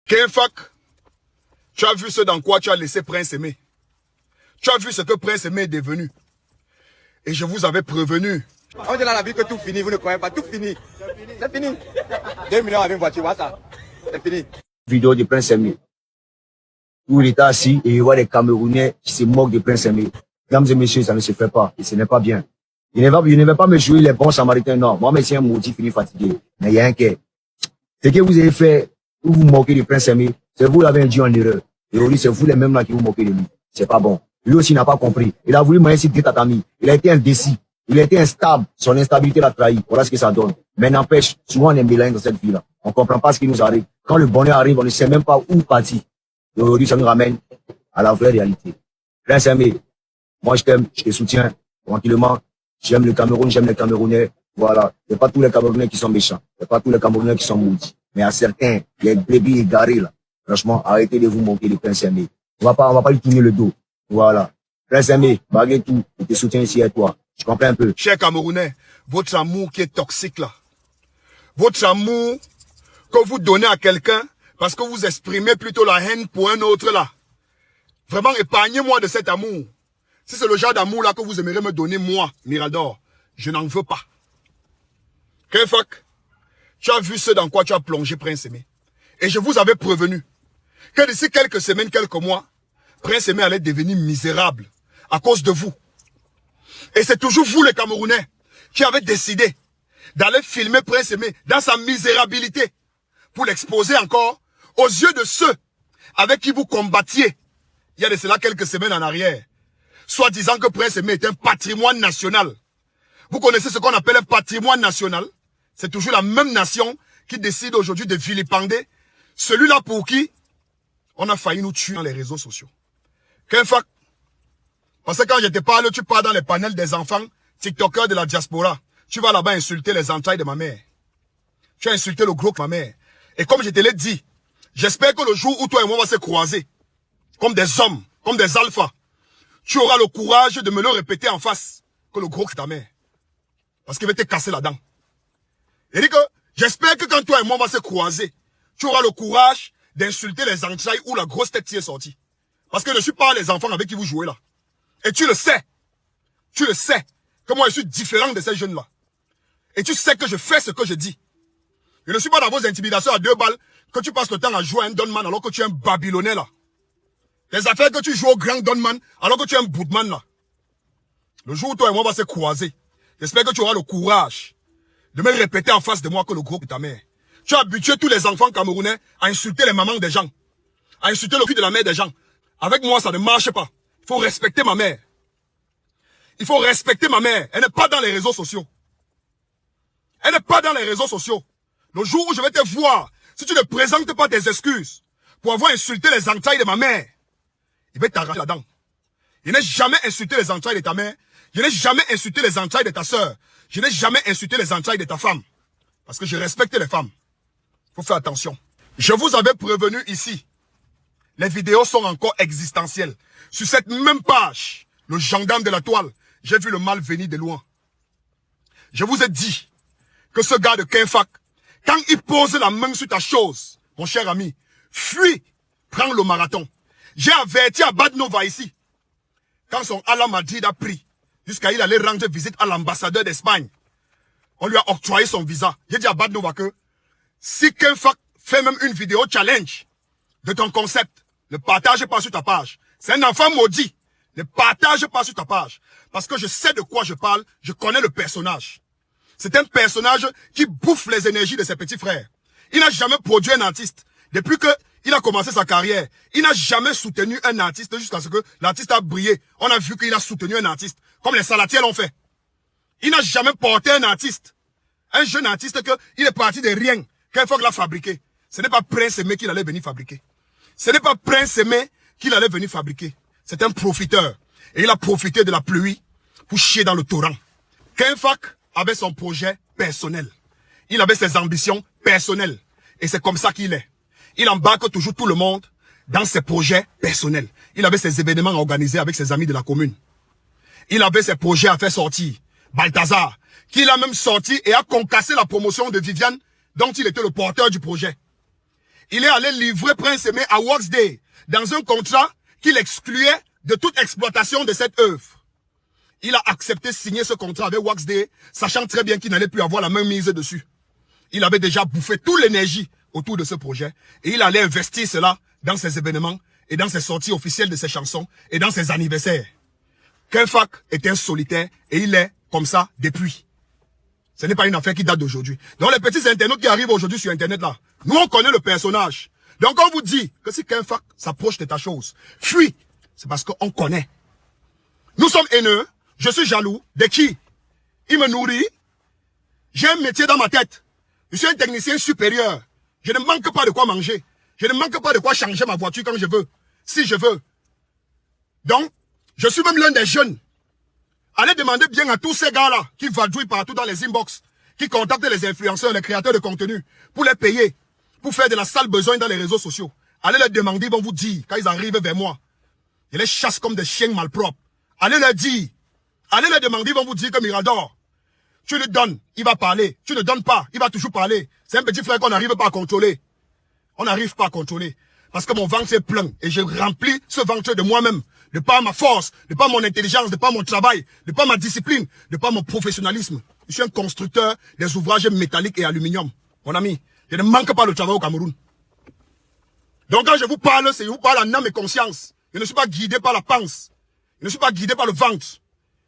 Kenfak, tu as vu ce dans quoi tu as laissé Prince Aimé. Tu as vu ce que Prince Aimé est devenu. Et je vous avais prévenu. On dit dans la vie que tout finit, vous ne croyez pas, tout finit. C'est fini. 2 millions avec une voiture, voilà ça. C'est fini. Vidéo de Prince Aimé, où il était assis et il voit des Camerounais qui se moquent de Prince Aimé. Mesdames et messieurs, ça ne se fait pas et ce n'est pas bien. Il ne va pas me jouer les bons samaritains, non. Moi, c'est un maudit fini fatigué. Mais il y a un quai. Ce que vous avez fait, où vous moquez de Prince Aimé, c'est vous l'avez induit en erreur. Et aujourd'hui, c'est vous les mêmes là qui vous moquez de lui. C'est pas bon. Lui aussi n'a pas compris. Il a voulu moyenner de tatami. Il a été indécis. Il a été instable. Son instabilité l'a trahi. Voilà ce que ça donne. Mais n'empêche, souvent on est mélange dans cette vie-là. On comprend pas ce qui nous arrive. Quand le bonheur arrive, on ne sait même pas où partir. Et aujourd'hui, ça nous ramène à la vraie réalité. Prince Aimé, moi je t'aime, je te soutiens, tranquillement. J'aime le Cameroun, j'aime les Camerounais. Voilà. Il n'y a pas tous les Camerounais qui sont méchants. Il n'y a pas tous les Camerounais qui sont maudits. Mais à certains, les brebis égarés là. Franchement, arrêtez de vous moquer de Prince Aimé. On va pas lui tourner le dos. Voilà. Prince Aimé, malgré tout, je te soutiens ici à toi. Je comprends un peu. Chers Camerounais, votre amour qui est toxique là. Votre amour que vous donnez à quelqu'un parce que vous exprimez plutôt la haine pour un autre là. Vraiment, épargnez-moi de cet amour. Si c'est le genre d'amour là que vous aimeriez me donner, moi, Mirador, je n'en veux pas. Kenfak, tu as vu ce dans quoi tu as plongé Prince Aimé. Et je vous avais prévenu que d'ici quelques semaines, quelques mois, Prince Aimé allait devenir misérable à cause de vous. Et c'est toujours vous les Camerounais qui avez décidé d'aller filmer Prince Aimé dans sa misérabilité pour l'exposer encore aux yeux de ceux avec qui vous combattiez il y a de cela quelques semaines en arrière, soit disant que Prince Aimé est un patrimoine national. Vous connaissez ce qu'on appelle un patrimoine national? C'est toujours la même nation qui décide aujourd'hui de vilipender celui-là pour qui on a failli nous tuer dans les réseaux sociaux. Kenfak, parce que quand je te parle, tu pars dans les panels des enfants TikTokers de la diaspora. Tu vas là-bas insulter les entrailles de ma mère. Tu as insulté le gros de ma mère. Et comme je te l'ai dit, j'espère que le jour où toi et moi on va se croiser, comme des hommes, comme des alphas, tu auras le courage de me le répéter en face, que le gros de ta mère. Parce qu'il va te casser la dent. Il dit que, j'espère que quand toi et moi on va se croiser, tu auras le courage d'insulter les entrailles où la grosse tête t'y est sortie. Parce que je ne suis pas les enfants avec qui vous jouez là. Et tu le sais, que moi je suis différent de ces jeunes-là. Et tu sais que je fais ce que je dis. Je ne suis pas dans vos intimidations à 2 balles, que tu passes le temps à jouer à un Donman alors que tu es un Babylonais là. Les affaires que tu joues au grand Donman alors que tu es un Boudman là. Le jour où toi et moi on va se croiser, j'espère que tu auras le courage de me répéter en face de moi que le groupe de ta mère. Tu as habitué tous les enfants camerounais à insulter les mamans des gens, à insulter le cul de la mère des gens. Avec moi, ça ne marche pas. Il faut respecter ma mère. Il faut respecter ma mère. Elle n'est pas dans les réseaux sociaux. Elle n'est pas dans les réseaux sociaux. Le jour où je vais te voir, si tu ne présentes pas tes excuses pour avoir insulté les entrailles de ma mère, il va t'arracher la dent. Je n'ai jamais insulté les entrailles de ta mère. Je n'ai jamais insulté les entrailles de ta sœur. Je n'ai jamais insulté les entrailles de ta femme. Parce que je respecte les femmes. Il faut faire attention. Je vous avais prévenu ici. Les vidéos sont encore existentielles. Sur cette même page, le gendarme de la toile, j'ai vu le mal venir de loin. Je vous ai dit que ce gars de Kenfak, quand il pose la main sur ta chose, mon cher ami, fuis, prends le marathon. J'ai averti à Badnova ici, quand son Ala Madrid a pris, jusqu'à il allait rendre visite à l'ambassadeur d'Espagne. On lui a octroyé son visa. J'ai dit à Badnova que si Kenfak fait même une vidéo challenge de ton concept, ne partage pas sur ta page. C'est un enfant maudit. Ne partage pas sur ta page. Parce que je sais de quoi je parle, je connais le personnage. C'est un personnage qui bouffe les énergies de ses petits frères. Il n'a jamais produit un artiste. Depuis qu'il a commencé sa carrière, il n'a jamais soutenu un artiste jusqu'à ce que l'artiste a brillé. On a vu qu'il a soutenu un artiste, comme les Salatiels l'ont fait. Il n'a jamais porté un artiste. Un jeune artiste qu'il est parti de rien, Kenfak l'a fabriqué. Ce n'est pas Prince Aimé qu'il allait venir fabriquer. Ce n'est pas Prince Aimé qu'il allait venir fabriquer. C'est un profiteur. Et il a profité de la pluie pour chier dans le torrent. Kenfak avait son projet personnel. Il avait ses ambitions personnelles. Et c'est comme ça qu'il est. Il embarque toujours tout le monde dans ses projets personnels. Il avait ses événements organisés avec ses amis de la commune. Il avait ses projets à faire sortir. Balthazar, qu'il a même sorti et a concassé la promotion de Viviane, dont il était le porteur du projet. il est allé livrer Prince Aimé à Waxday dans un contrat qu'il excluait de toute exploitation de cette œuvre. Il a accepté de signer ce contrat avec Waxday, sachant très bien qu'il n'allait plus avoir la main mise dessus. Il avait déjà bouffé toute l'énergie autour de ce projet et il allait investir cela dans ses événements et dans ses sorties officielles de ses chansons et dans ses anniversaires. Kenfac est un solitaire et il est comme ça depuis. Ce n'est pas une affaire qui date d'aujourd'hui. Donc les petits internautes qui arrivent aujourd'hui sur Internet là, nous on connaît le personnage. Donc on vous dit que si Kenfac s'approche de ta chose, fuis. C'est parce qu'on connaît. Nous sommes haineux, je suis jaloux. De qui? Il me nourrit. J'ai un métier dans ma tête. Je suis un technicien supérieur. Je ne manque pas de quoi manger. Je ne manque pas de quoi changer ma voiture quand je veux. Si je veux. Donc, je suis même l'un des jeunes. Allez demander bien à tous ces gars-là qui vadrouillent partout dans les inbox, qui contactent les influenceurs, les créateurs de contenu, pour les payer, pour faire de la sale besogne dans les réseaux sociaux. Allez leur demander, ils vont vous dire, quand ils arrivent vers moi, je les chasse comme des chiens malpropres. Allez leur dire, allez leur demander, ils vont vous dire que Mirador, tu lui donnes, il va parler. Tu ne donnes pas, il va toujours parler. C'est un petit frère qu'on n'arrive pas à contrôler. On n'arrive pas à contrôler. Parce que mon ventre est plein et je remplis ce ventre de moi-même. De par ma force, de par mon intelligence, de par mon travail, de par ma discipline, de par mon professionnalisme. Je suis un constructeur des ouvrages métalliques et aluminium. Mon ami, je ne manque pas le travail au Cameroun. Donc quand je vous parle, c'est je vous parle en âme et conscience. Je ne suis pas guidé par la panse. Je ne suis pas guidé par le ventre.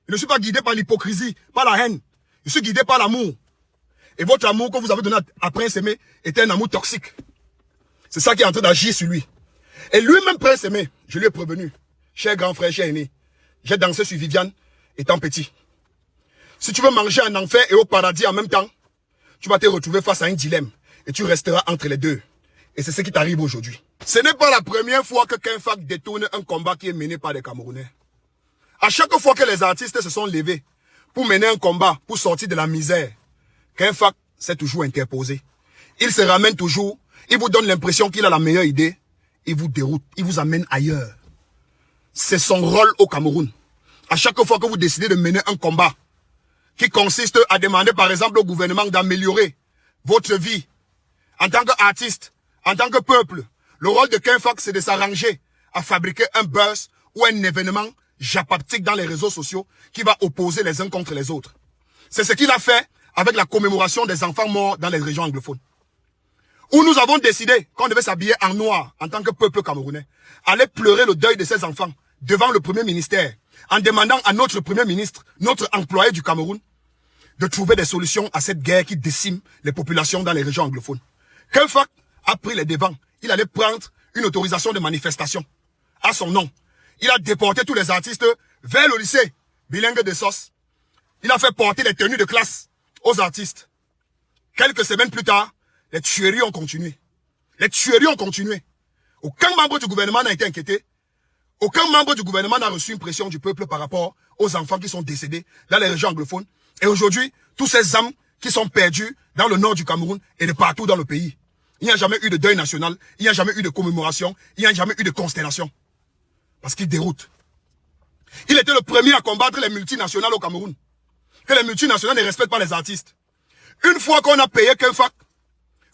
Je ne suis pas guidé par l'hypocrisie, par la haine. Je suis guidé par l'amour. Et votre amour que vous avez donné à Prince Aimé était un amour toxique. C'est ça qui est en train d'agir sur lui. Et lui-même, Prince Aimé, je lui ai prévenu. Cher grand frère, cher aîné, j'ai dansé sur Viviane étant petit. Si tu veux manger en enfer et au paradis en même temps, tu vas te retrouver face à un dilemme. Et tu resteras entre les deux. Et c'est ce qui t'arrive aujourd'hui. Ce n'est pas la première fois que Kenfac détourne un combat qui est mené par des Camerounais. À chaque fois que les artistes se sont levés pour mener un combat, pour sortir de la misère, Kenfac s'est toujours interposé. Il se ramène toujours, il vous donne l'impression qu'il a la meilleure idée, il vous déroute, il vous amène ailleurs. C'est son rôle au Cameroun. À chaque fois que vous décidez de mener un combat qui consiste à demander par exemple au gouvernement d'améliorer votre vie en tant qu'artiste, en tant que peuple, le rôle de Kenfac c'est de s'arranger à fabriquer un buzz ou un événement japaptique dans les réseaux sociaux qui va opposer les uns contre les autres. C'est ce qu'il a fait avec la commémoration des enfants morts dans les régions anglophones. Où nous avons décidé qu'on devait s'habiller en noir en tant que peuple camerounais, aller pleurer le deuil de ces enfants devant le premier ministère, en demandant à notre premier ministre, notre employé du Cameroun, de trouver des solutions à cette guerre qui décime les populations dans les régions anglophones. Kenfac a pris les devants. Il allait prendre une autorisation de manifestation à son nom. Il a déporté tous les artistes vers le lycée bilingue de Sos. Il a fait porter les tenues de classe aux artistes. Quelques semaines plus tard, les tueries ont continué. Les tueries ont continué. Aucun membre du gouvernement n'a été inquiété. Aucun membre du gouvernement n'a reçu une pression du peuple par rapport aux enfants qui sont décédés dans les régions anglophones. Et aujourd'hui, tous ces âmes qui sont perdues dans le nord du Cameroun et de partout dans le pays. Il n'y a jamais eu de deuil national, il n'y a jamais eu de commémoration, il n'y a jamais eu de constellation. Parce qu'il déroute. Il était le premier à combattre les multinationales au Cameroun. Que les multinationales ne respectent pas les artistes. Une fois qu'on a payé Kenfac,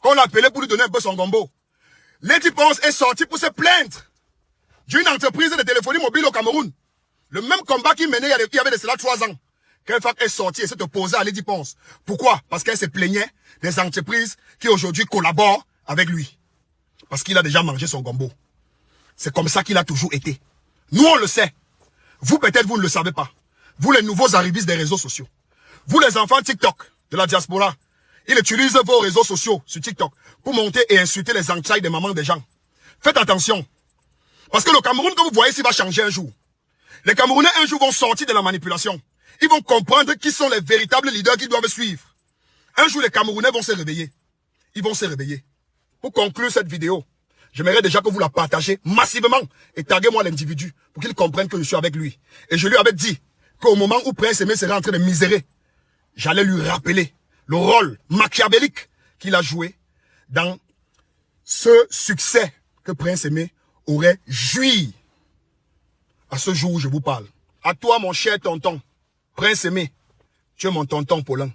qu'on l'a appelé pour lui donner un peu son gombo, Lady Ponce est sorti pour se plaindre d'une entreprise de téléphonie mobile au Cameroun. Le même combat qu'il menait il y avait de cela 3 ans. Kenfac est sorti et s'est opposé à Lady Ponce. Pourquoi? Parce qu'elle se plaignait des entreprises qui aujourd'hui collaborent avec lui. Parce qu'il a déjà mangé son gombo. C'est comme ça qu'il a toujours été. Nous on le sait. Vous peut-être vous ne le savez pas. Vous les nouveaux arrivistes des réseaux sociaux. Vous les enfants TikTok de la diaspora. Ils utilisent vos réseaux sociaux sur TikTok pour monter et insulter les entrailles des mamans des gens. Faites attention. Parce que le Cameroun que vous voyez ici va changer un jour. Les Camerounais un jour vont sortir de la manipulation. Ils vont comprendre qui sont les véritables leaders qu'ils doivent suivre. Un jour les Camerounais vont se réveiller. Ils vont se réveiller. Pour conclure cette vidéo, j'aimerais déjà que vous la partagez massivement et taguez-moi l'individu pour qu'il comprenne que je suis avec lui. Et je lui avais dit qu'au moment où Prince Aimé serait en train de misérer, j'allais lui rappeler le rôle machiavélique qu'il a joué dans ce succès que Prince Aimé aurait joui à ce jour où je vous parle. À toi, mon cher tonton, Prince Aimé, tu es mon tonton Paulin.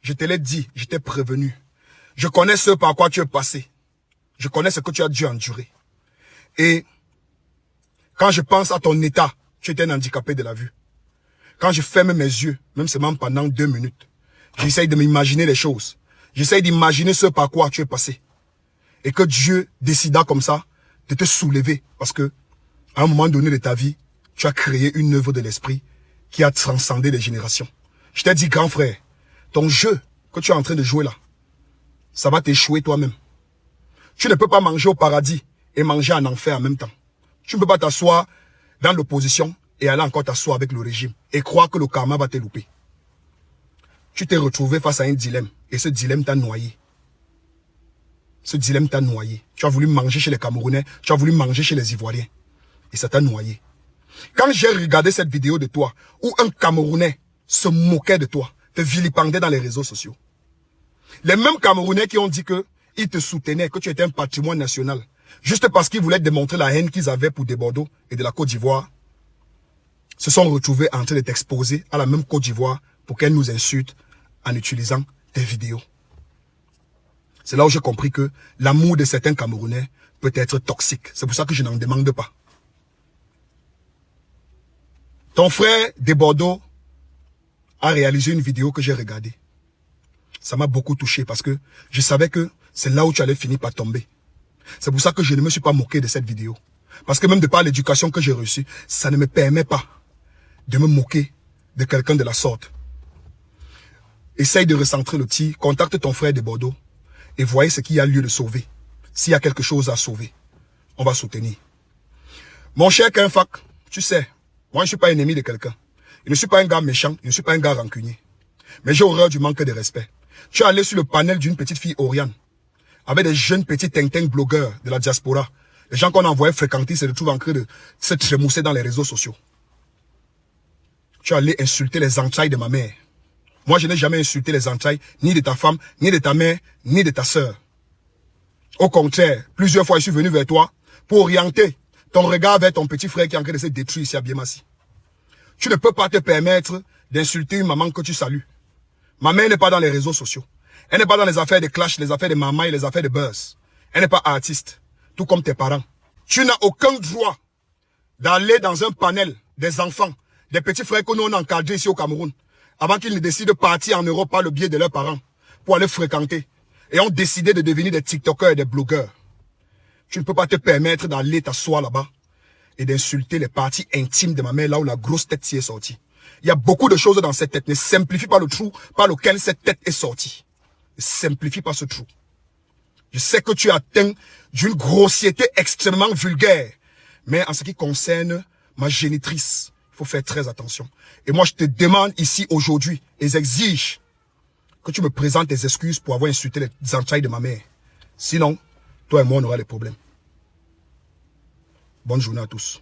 Je te l'ai dit, je t'ai prévenu. Je connais ce par quoi tu es passé. Je connais ce que tu as dû endurer. Et quand je pense à ton état, tu étais un handicapé de la vue. Quand je ferme mes yeux, même seulement pendant 2 minutes, j'essaye de m'imaginer les choses. J'essaye d'imaginer ce par quoi tu es passé. Et que Dieu décida comme ça de te soulever. Parce que, à un moment donné de ta vie, tu as créé une œuvre de l'esprit qui a transcendé les générations. Je t'ai dit, grand frère, ton jeu que tu es en train de jouer là, ça va t'échouer toi-même. Tu ne peux pas manger au paradis et manger en enfer en même temps. Tu ne peux pas t'asseoir dans l'opposition et aller encore t'asseoir avec le régime et croire que le karma va te louper. Tu t'es retrouvé face à un dilemme et ce dilemme t'a noyé. Ce dilemme t'a noyé. Tu as voulu manger chez les Camerounais, tu as voulu manger chez les Ivoiriens et ça t'a noyé. Quand j'ai regardé cette vidéo de toi où un Camerounais se moquait de toi, te vilipendait dans les réseaux sociaux, les mêmes Camerounais qui ont dit que ils te soutenaient, que tu étais un patrimoine national, juste parce qu'ils voulaient démontrer la haine qu'ils avaient pour des Bordeaux et de la Côte d'Ivoire, se sont retrouvés en train de t'exposer à la même Côte d'Ivoire pour qu'elle nous insulte en utilisant tes vidéos. C'est là où j'ai compris que l'amour de certains Camerounais peut être toxique. C'est pour ça que je n'en demande pas. Ton frère de Bordeaux a réalisé une vidéo que j'ai regardée. Ça m'a beaucoup touché parce que je savais que c'est là où tu allais finir par tomber. C'est pour ça que je ne me suis pas moqué de cette vidéo. Parce que même de par l'éducation que j'ai reçue, ça ne me permet pas de me moquer de quelqu'un de la sorte. Essaye de recentrer le tir, contacte ton frère de Bordeaux et voyez ce qu'il y a lieu de sauver. S'il y a quelque chose à sauver, on va soutenir. Mon cher Kenfak, tu sais, moi je ne suis pas ennemi de quelqu'un. Je ne suis pas un gars méchant, je ne suis pas un gars rancunier. Mais j'ai horreur du manque de respect. Tu es allé sur le panel d'une petite fille Oriane, avec des jeunes petits tintin blogueurs de la diaspora. Les gens qu'on envoyait fréquenter se retrouvent en train de se trémousser dans les réseaux sociaux. Tu es allé insulter les entrailles de ma mère. Moi, je n'ai jamais insulté les entrailles, ni de ta femme, ni de ta mère, ni de ta sœur. Au contraire, plusieurs fois, je suis venu vers toi pour orienter ton regard vers ton petit frère qui est en train de se détruire ici à Biémassi. Tu ne peux pas te permettre d'insulter une maman que tu salues. Ma mère n'est pas dans les réseaux sociaux. Elle n'est pas dans les affaires de clash, les affaires de maman et les affaires de buzz. Elle n'est pas artiste, tout comme tes parents. Tu n'as aucun droit d'aller dans un panel des enfants, des petits frères que nous on a encadrés ici au Cameroun, avant qu'ils ne décident de partir en Europe par le biais de leurs parents, pour aller fréquenter, et ont décidé de devenir des TikTokers et des blogueurs. Tu ne peux pas te permettre d'aller t'asseoir là-bas et d'insulter les parties intimes de ma mère, là où la grosse tête s'y est sortie. Il y a beaucoup de choses dans cette tête. Ne simplifie pas le trou par lequel cette tête est sortie. Ne simplifie pas ce trou. Je sais que tu es atteint d'une grossièreté extrêmement vulgaire. Mais en ce qui concerne ma génitrice, il faut faire très attention. Et moi, je te demande ici aujourd'hui, et j'exige que tu me présentes tes excuses pour avoir insulté les entrailles de ma mère. Sinon, toi et moi, on aura des problèmes. Bonne journée à tous.